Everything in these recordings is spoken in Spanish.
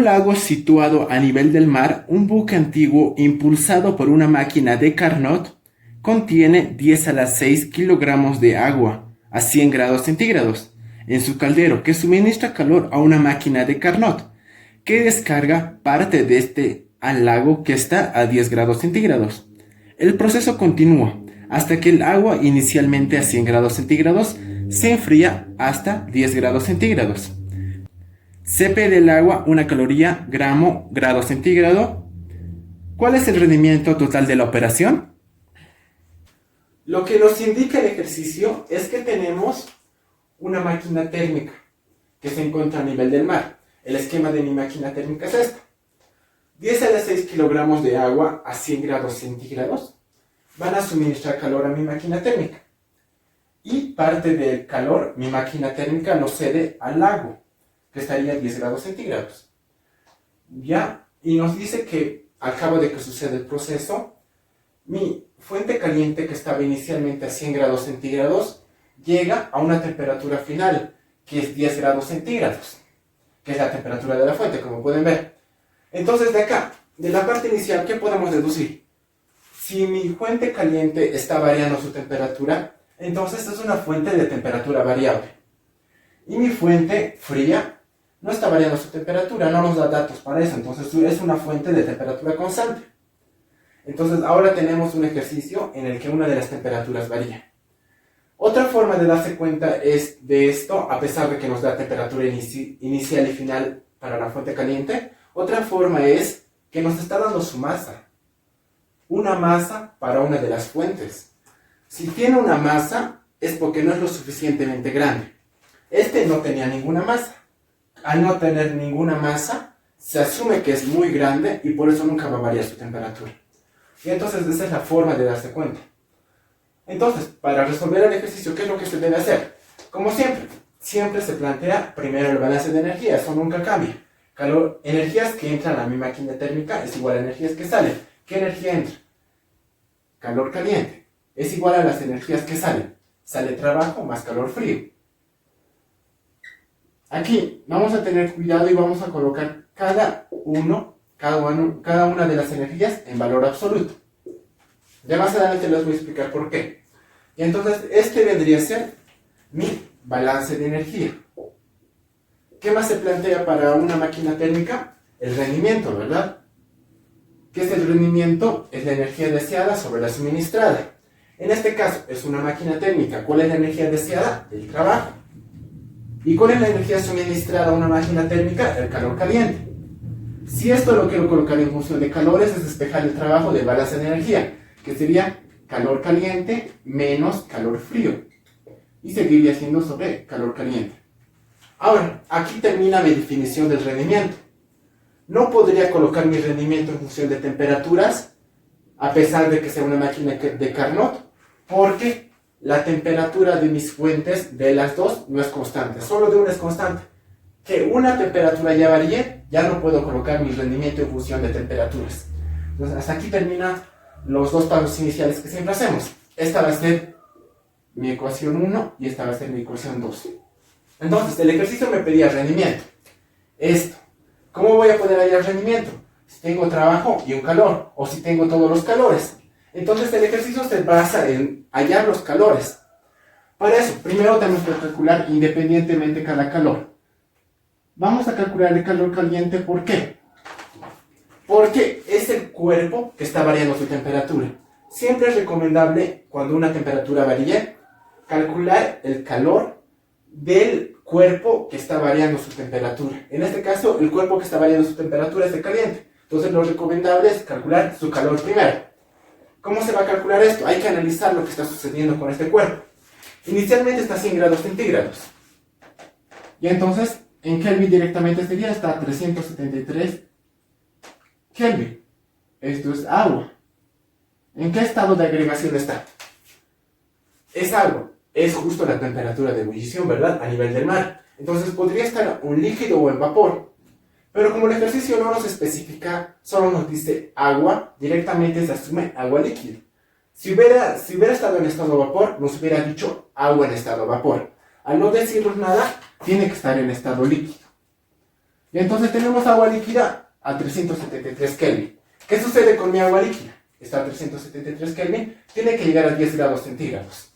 lago situado a nivel del mar, un buque antiguo impulsado por una máquina de Carnot contiene 10 a la 6 kilogramos de agua a 100 grados centígrados en su caldero, que suministra calor a una máquina de Carnot, que descarga parte de este al lago que está a 10 grados centígrados. El proceso continúa hasta que el agua, inicialmente a 100 grados centígrados, se enfría hasta 10 grados centígrados. CP del agua, una caloría, gramo, grado centígrado. ¿Cuál es el rendimiento total de la operación? Lo que nos indica el ejercicio es que tenemos una máquina térmica que se encuentra a nivel del mar. El esquema de mi máquina térmica es esta. 10 a la 6 kilogramos de agua a 100 grados centígrados van a suministrar calor a mi máquina térmica. Y parte del calor, mi máquina térmica lo cede al lago, que estaría a 10 grados centígrados. ¿Ya? Y nos dice que al cabo de que sucede el proceso, mi fuente caliente, que estaba inicialmente a 100 grados centígrados, llega a una temperatura final, que es 10 grados centígrados, que es la temperatura de la fuente, como pueden ver. Entonces, de acá, de la parte inicial, ¿qué podemos deducir? Si mi fuente caliente está variando su temperatura, entonces es una fuente de temperatura variable. Y mi fuente fría no está variando su temperatura, no nos da datos para eso, entonces es una fuente de temperatura constante. Entonces ahora tenemos un ejercicio en el que una de las temperaturas varía. Otra forma de darse cuenta es de esto, a pesar de que nos da temperatura inicial y final para la fuente caliente, otra forma es que nos está dando su masa. Una masa para una de las fuentes. Si tiene una masa, es porque no es lo suficientemente grande. Este no tenía ninguna masa. Al no tener ninguna masa, se asume que es muy grande y por eso nunca va a variar su temperatura. Y entonces esa es la forma de darse cuenta. Entonces, para resolver el ejercicio, ¿qué es lo que se debe hacer? Como siempre se plantea primero el balance de energía, eso nunca cambia. Energías que entran a mi máquina térmica es igual a energías que salen. ¿Qué energía entra? Calor caliente. Es igual a las energías que salen. Sale trabajo más calor frío. Aquí vamos a tener cuidado y vamos a colocar cada una de las energías en valor absoluto. Ya más adelante les voy a explicar por qué. Y entonces este vendría a ser mi balance de energía. ¿Qué más se plantea para una máquina térmica? El rendimiento, ¿verdad? ¿Qué es el rendimiento? Es la energía deseada sobre la suministrada. En este caso es una máquina térmica. ¿Cuál es la energía deseada? El trabajo. ¿Y cuál es la energía suministrada a una máquina térmica? El calor caliente. Si esto lo quiero colocar en función de calores, es despejar el trabajo del balance de energía, que sería calor caliente menos calor frío. Y seguiría siendo sobre calor caliente. Ahora, aquí termina mi definición del rendimiento. No podría colocar mi rendimiento en función de temperaturas, a pesar de que sea una máquina de Carnot, porque la temperatura de mis fuentes, de las dos, no es constante. Solo de una es constante. Que una temperatura ya varíe, ya no puedo colocar mi rendimiento en función de temperaturas. Entonces, hasta aquí terminan los dos pasos iniciales que siempre hacemos. Esta va a ser mi ecuación 1 y esta va a ser mi ecuación 2. Entonces, el ejercicio me pedía rendimiento. Esto. ¿Cómo voy a poder hallar rendimiento? Si tengo trabajo y un calor, o si tengo todos los calores. Entonces, el ejercicio se basa en hallar los calores. Para eso, primero tenemos que calcular independientemente cada calor. Vamos a calcular el calor caliente, ¿por qué? Porque es el cuerpo que está variando su temperatura. Siempre es recomendable, cuando una temperatura varíe, calcular el calor del cuerpo que está variando su temperatura. En este caso, el cuerpo que está variando su temperatura es el caliente. Entonces, lo recomendable es calcular su calor primero. ¿Cómo se va a calcular esto? Hay que analizar lo que está sucediendo con este cuerpo. Inicialmente está a 100 grados centígrados. Y entonces, en Kelvin directamente este día está a 373 Kelvin. Esto es agua. ¿En qué estado de agregación está? Es agua. Es justo la temperatura de ebullición, ¿verdad? A nivel del mar. Entonces podría estar un líquido o en vapor. Pero como el ejercicio no nos especifica, solo nos dice agua, directamente se asume agua líquida. Si hubiera estado en estado vapor, nos hubiera dicho agua en estado vapor. Al no decirnos nada, tiene que estar en estado líquido. Y entonces tenemos agua líquida a 373 Kelvin. ¿Qué sucede con mi agua líquida? Está a 373 Kelvin, tiene que llegar a 10 grados centígrados.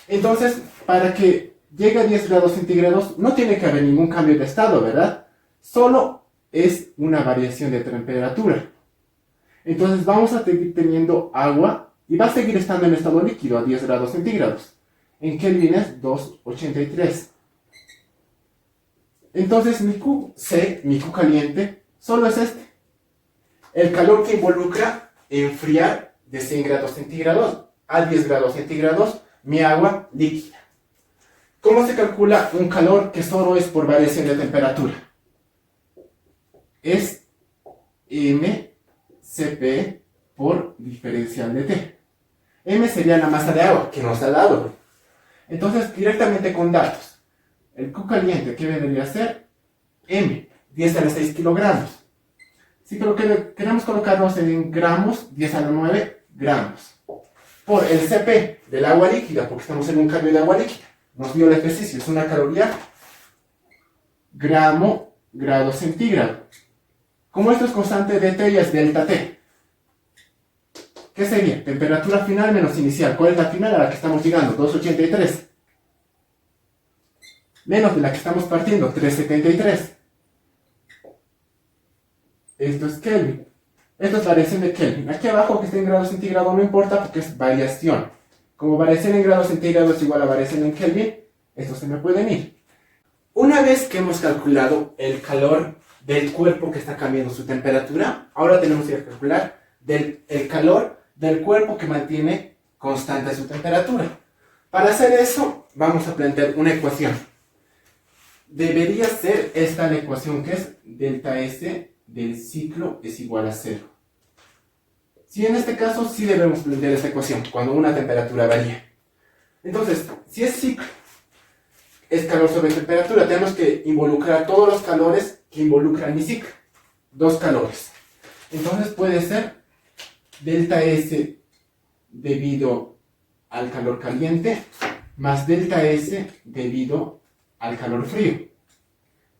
Entonces, para que llegue a 10 grados centígrados, no tiene que haber ningún cambio de estado, ¿verdad? Solo es una variación de temperatura. Entonces vamos a seguir teniendo agua y va a seguir estando en estado líquido a 10 grados centígrados. En Kelvin es 283. Entonces mi QC, mi Q caliente, solo es este. El calor que involucra enfriar de 100 grados centígrados a 10 grados centígrados mi agua líquida. ¿Cómo se calcula un calor que solo es por variación de temperatura? Es mCp por diferencial de T. M sería la masa de agua que nos ha dado. Entonces, directamente con datos. El Q caliente, ¿qué vendría a ser? M, 10 a la 6 kilogramos. Si queremos colocarnos en gramos, 10 a la 9 gramos. Por el Cp del agua líquida, porque estamos en un cambio de agua líquida. Nos dio el ejercicio, es una caloría gramo, grado centígrado. Como esto es constante de T y es delta T. ¿Qué sería? Temperatura final menos inicial. ¿Cuál es la final a la que estamos llegando? 283. Menos de la que estamos partiendo, 373. Esto es Kelvin. Esto es variación de Kelvin. Aquí abajo que esté en grado centígrado no importa porque es variación. Como variación en grado centígrado es igual a variación en Kelvin, estos se me pueden ir. Una vez que hemos calculado el calor del cuerpo que está cambiando su temperatura, ahora tenemos que calcular el calor del cuerpo que mantiene constante su temperatura. Para hacer eso, vamos a plantear una ecuación. Debería ser esta la ecuación que es delta S del ciclo es igual a 0. Si en este caso sí debemos plantear esta ecuación, cuando una temperatura varía. Entonces, si es ciclo, es calor sobre temperatura, tenemos que involucrar todos los calores que involucran mi ciclo. Dos calores. Entonces puede ser delta S debido al calor caliente más delta S debido al calor frío.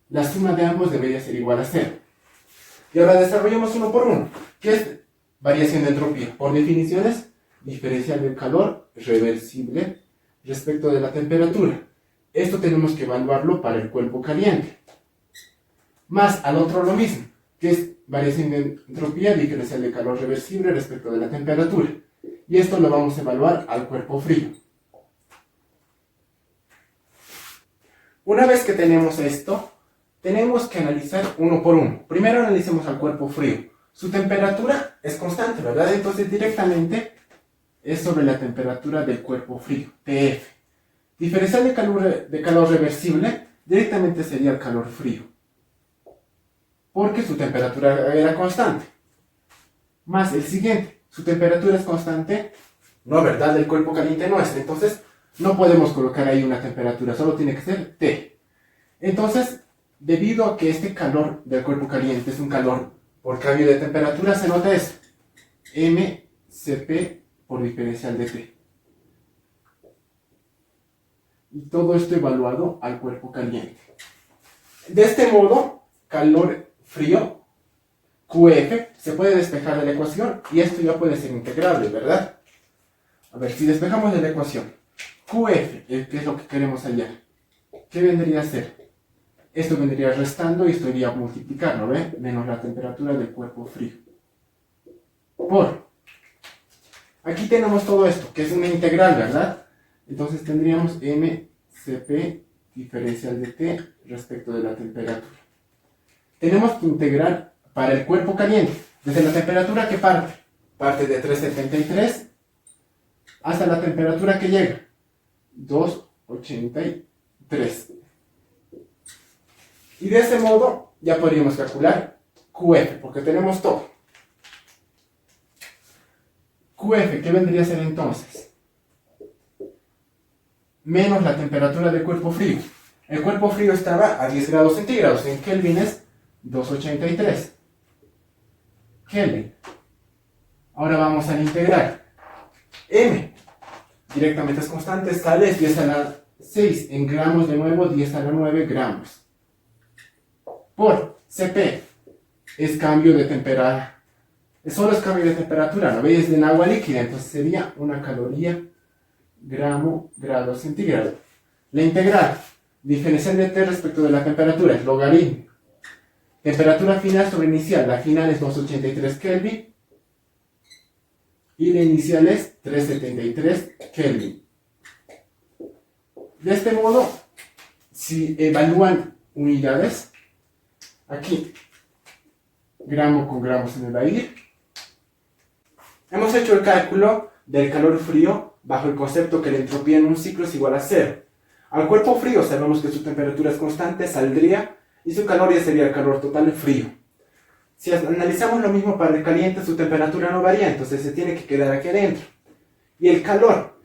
La suma de ambos debería ser igual a 0. Y ahora desarrollamos uno por uno, que es variación de entropía. Por definición es diferencial del calor reversible respecto de la temperatura. Esto tenemos que evaluarlo para el cuerpo caliente. Más al otro lo mismo, que es variación de entropía diferencial de calor reversible respecto de la temperatura. Y esto lo vamos a evaluar al cuerpo frío. Una vez que tenemos esto, tenemos que analizar uno por uno. Primero analicemos al cuerpo frío. Su temperatura es constante, ¿verdad? Entonces directamente es sobre la temperatura del cuerpo frío, TF. Diferencial de calor reversible directamente sería el calor frío, porque su temperatura era constante. Más el siguiente, su temperatura es constante, no, ¿verdad? El cuerpo caliente no es, entonces no podemos colocar ahí una temperatura, solo tiene que ser T. Entonces, debido a que este calor del cuerpo caliente es un calor por cambio de temperatura, se nota eso, mCp por diferencial de T. Y todo esto evaluado al cuerpo caliente. De este modo, calor frío, QF, se puede despejar de la ecuación y esto ya puede ser integrable, ¿verdad? A ver, si despejamos de la ecuación, QF, que es lo que queremos hallar, ¿qué vendría a ser? Esto vendría restando y esto iría a multiplicar, ¿no ve? Menos la temperatura del cuerpo frío. Por. Aquí tenemos todo esto, que es una integral, ¿verdad? Entonces tendríamos mCp diferencial de T respecto de la temperatura. Tenemos que integrar para el cuerpo caliente, desde la temperatura que parte. Parte de 373 hasta la temperatura que llega, 283. Y de ese modo ya podríamos calcular QF, porque tenemos todo. QF, ¿qué vendría a ser entonces? Menos la temperatura del cuerpo frío. El cuerpo frío estaba a 10 grados centígrados, en Kelvin es 283. Kelvin. Ahora vamos a integrar. M, directamente es constante, sale 10 a la 6, en gramos de nuevo 10 a la 9 gramos. Por, Cp es cambio de temperatura. Solo es cambio de temperatura, ¿no veis? Es de agua líquida, entonces sería una caloría gramo grado centígrado. La integral diferencial de T respecto de la temperatura es logaritmo. Temperatura final sobre inicial, la final es 283 Kelvin y la inicial es 373 Kelvin. De este modo, si evalúan unidades, aquí gramo con gramo se me va a ir. Hemos hecho el cálculo del calor frío bajo el concepto que la entropía en un ciclo es igual a cero. Al cuerpo frío sabemos que su temperatura es constante, saldría, y su calor ya sería el calor total frío. Si analizamos lo mismo para el caliente, su temperatura no varía, entonces se tiene que quedar aquí adentro. Y el calor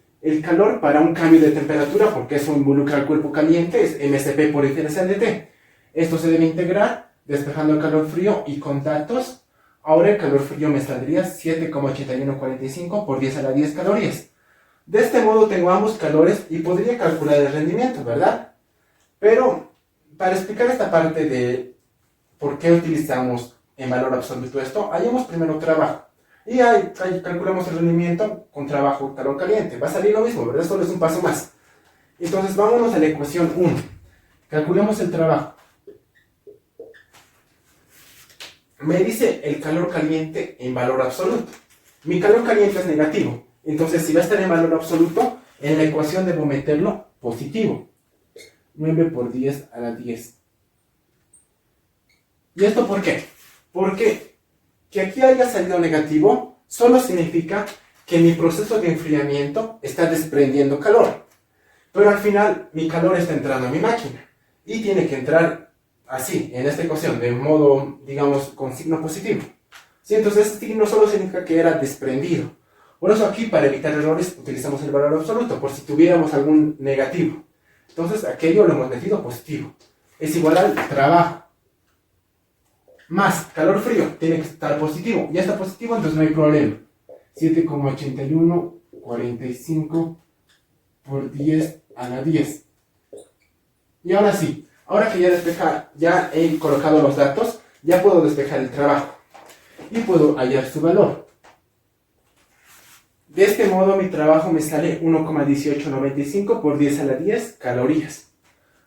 para un cambio de temperatura, porque eso involucra al cuerpo caliente, es mCp por diferencial de T. Esto se debe integrar, despejando el calor frío y contactos. Ahora el calor frío me saldría 7,8145 por 10 a la 10 calorías. De este modo tengo ambos calores y podría calcular el rendimiento, ¿verdad? Pero para explicar esta parte de por qué utilizamos en valor absoluto esto, hallemos primero trabajo. Y ahí calculamos el rendimiento con trabajo calor caliente. Va a salir lo mismo, ¿verdad? Solo es un paso más. Entonces vámonos a la ecuación 1. Calculemos el trabajo. Me dice el calor caliente en valor absoluto. Mi calor caliente es negativo. Entonces, si va a estar en valor absoluto, en la ecuación debo meterlo positivo. 9 por 10 a la 10. ¿Y esto por qué? Porque que aquí haya salido negativo solo significa que mi proceso de enfriamiento está desprendiendo calor. Pero al final, mi calor está entrando a mi máquina. Y tiene que entrar así, en esta ecuación, de modo, digamos, con signo positivo. ¿Sí? Entonces, este signo solo significa que era desprendido. Por eso aquí, para evitar errores, utilizamos el valor absoluto, por si tuviéramos algún negativo. Entonces, aquello lo hemos metido positivo. Es igual al trabajo. Más calor frío, tiene que estar positivo. Ya está positivo, entonces no hay problema. 7,8145 por 10 a la 10. Y ahora sí, ahora que ya he colocado los datos, ya puedo despejar el trabajo. Y puedo hallar su valor. De este modo mi trabajo me sale 1,1895 por 10 a la 10 calorías.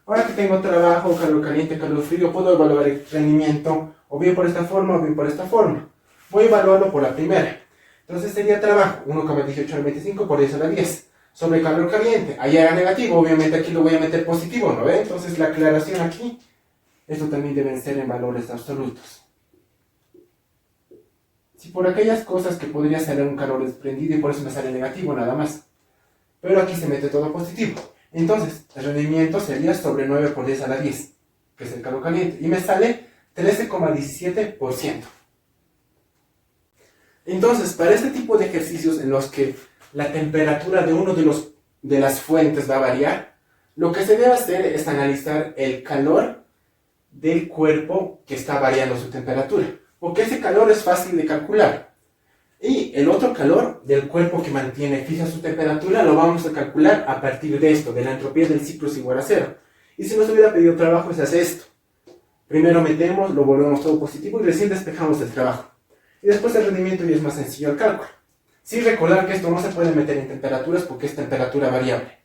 Ahora que tengo trabajo, calor caliente, calor frío, puedo evaluar el rendimiento o bien por esta forma o bien por esta forma. Voy a evaluarlo por la primera. Entonces sería trabajo 1,1895 por 10 a la 10 sobre calor caliente. Ahí era negativo, obviamente aquí lo voy a meter positivo, ¿no ve? Entonces la aclaración aquí, esto también deben ser en valores absolutos. Si por aquellas cosas que podría salir un calor desprendido y por eso me sale negativo nada más. Pero aquí se mete todo positivo. Entonces, el rendimiento sería sobre 9 por 10 a la 10, que es el calor caliente. Y me sale 13,17%. Entonces, para este tipo de ejercicios en los que la temperatura de uno de las fuentes va a variar, lo que se debe hacer es analizar el calor del cuerpo que está variando su temperatura. Porque ese calor es fácil de calcular. Y el otro calor del cuerpo que mantiene fija su temperatura lo vamos a calcular a partir de esto, de la entropía del ciclo es igual a cero. Y si nos hubiera pedido trabajo se hace esto. Primero metemos, lo volvemos todo positivo y recién despejamos el trabajo. Y después el rendimiento y es más sencillo el cálculo. Sin recordar que esto no se puede meter en temperaturas porque es temperatura variable.